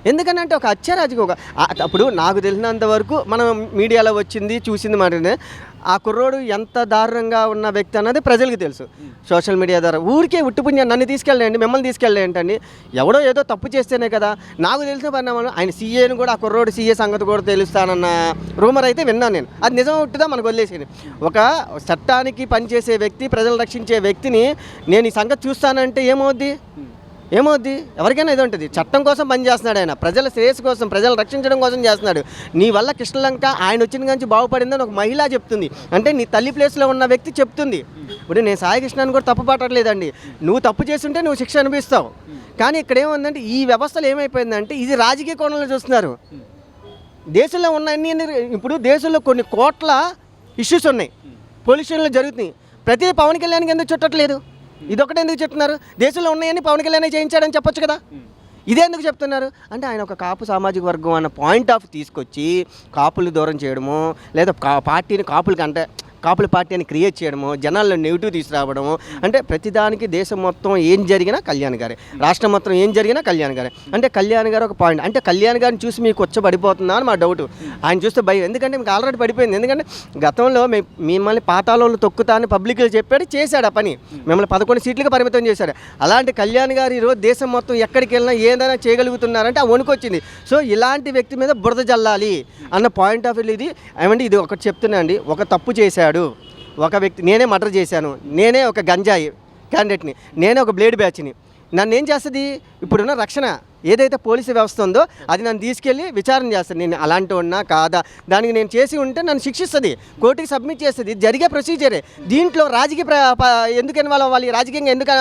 ఎందుకనంటే ఒక అత్యారాజకీయ అప్పుడు నాకు తెలిసినంత వరకు మనం మీడియాలో వచ్చింది చూసింది మాటనే ఆ కుర్రోడు ఎంత దారుణంగా ఉన్న వ్యక్తి అన్నది ప్రజలకు తెలుసు. సోషల్ మీడియా ద్వారా ఊరికే ఉట్టుపుణ్యం నన్ను తీసుకెళ్ళండి, మిమ్మల్ని తీసుకెళ్ళేంటండి, ఎవడో ఏదో తప్పు చేస్తేనే కదా. నాకు తెలిసిన పరిణామాలు ఆయన సీఏను కూడా ఆ కుర్రోడు సీఏ సంగతి కూడా తెలుస్తానన్న రూమర్ అయితే విన్నాను నేను. అది నిజం ఉంటుందా మనకు వదిలేసింది. ఒక చట్టానికి పనిచేసే వ్యక్తి, ప్రజలు రక్షించే వ్యక్తిని నేను ఈ సంగతి చూస్తానంటే ఏమవుద్ది? ఎవరికైనా ఇది ఉంటుంది. చట్టం కోసం పనిచేస్తున్నాడు ఆయన, ప్రజల శ్రేయస్సు కోసం, ప్రజలు రక్షించడం కోసం చేస్తున్నాడు. నీ వల్ల కృష్ణలంక ఆయన వచ్చిన నుంచి బాగుపడిందని ఒక మహిళ చెప్తుంది, అంటే నీ తల్లి ప్లేస్లో ఉన్న వ్యక్తి చెప్తుంది. ఇప్పుడు నేను సాయి కృష్ణని కూడా తప్పు పట్టట్లేదండి, నువ్వు తప్పు చేస్తుంటే నువ్వు శిక్ష అనిపిస్తావు. కానీ ఇక్కడ ఏముందంటే ఈ వ్యవస్థలో ఏమైపోయిందంటే ఇది రాజకీయ కోణంలో చూస్తున్నారు. దేశంలో ఉన్న ఇప్పుడు దేశంలో కొన్ని కోట్ల ఇష్యూస్ ఉన్నాయి, పొల్యూషన్లు జరుగుతున్నాయి. ప్రతి పవన్ కళ్యాణ్కి ఎందుకు చుట్టట్లేదు? ఇదొకటి ఎందుకు చెప్తున్నారు? దేశంలో ఉన్నాయని పవన్ కళ్యాణ్ చేయించాడని చెప్పొచ్చు కదా. ఇదే ఎందుకు చెప్తున్నారు అంటే ఆయన ఒక కాపు సామాజిక వర్గం అన్న పాయింట్ ఆఫ్ తీసుకొచ్చి కాపులు దూరం చేయడము, లేదా పార్టీని కాపుల పార్టీ అని క్రియేట్ చేయడము, జనాల్లో నెగిటివ్ తీసుకురావడము. అంటే ప్రతిదానికి దేశం మొత్తం ఏం జరిగినా కళ్యాణ్ గారే, రాష్ట్రం మొత్తం ఏం జరిగినా కళ్యాణ్ గారే. అంటే కళ్యాణ్ గారు ఒక పాయింట్, అంటే కళ్యాణ్ గారిని చూసి మీకు పడిపోతుందా అని మా డౌట్. ఆయన చూస్తే భయం, ఎందుకంటే మీకు ఆల్రెడీ పడిపోయింది. ఎందుకంటే గతంలో మిమ్మల్ని పాతాళంలో తొక్కుతా అని పబ్లిక్లో చెప్పాడు, చేశాడు ఆ పని, మిమ్మల్ని 11 సీట్లకు పరిమితం చేశాడు. అలాంటి కళ్యాణ్ గారు ఈరోజు దేశం మొత్తం ఎక్కడికి వెళ్ళినా ఏదైనా చేయగలుగుతున్నారంటే ఆ వణుకొచ్చింది. సో ఇలాంటి వ్యక్తి మీద బురద జల్లాలి అన్న పాయింట్ ఆఫ్ వ్యూ ఇది. ఏమంటే ఇది ఒకటి చెప్తున్నా అండి, ఒక తప్పు చేశాడు ఒక వ్యక్తి, నేనే మర్డర్ చేశాను, నేనే ఒక గంజాయి క్యాండిడేట్ని, నేనే ఒక బ్లేడ్ బ్యాచ్ని, నన్ను ఏం చేస్తుంది? ఇప్పుడున్న రక్షణ ఏదైతే పోలీసు వ్యవస్థ ఉందో అది నన్ను తీసుకెళ్ళి విచారణ చేస్తుంది, నేను అలాంటి ఉన్నా కాదా, దానికి నేను చేసి ఉంటే నన్ను శిక్షిస్తుంది, కోర్టుకి సబ్మిట్ చేస్తుంది. జరిగే ప్రొసీజరే. దీంట్లో రాజకీయ ఎందుకు ఇన్వాల్వ్ అవ్వాలి? రాజకీయంగా ఎందుకు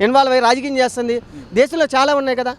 ఇన్వాల్వ్ అయ్యి రాజకీయం చేస్తుంది? దేశంలో చాలా ఉన్నాయి కదా.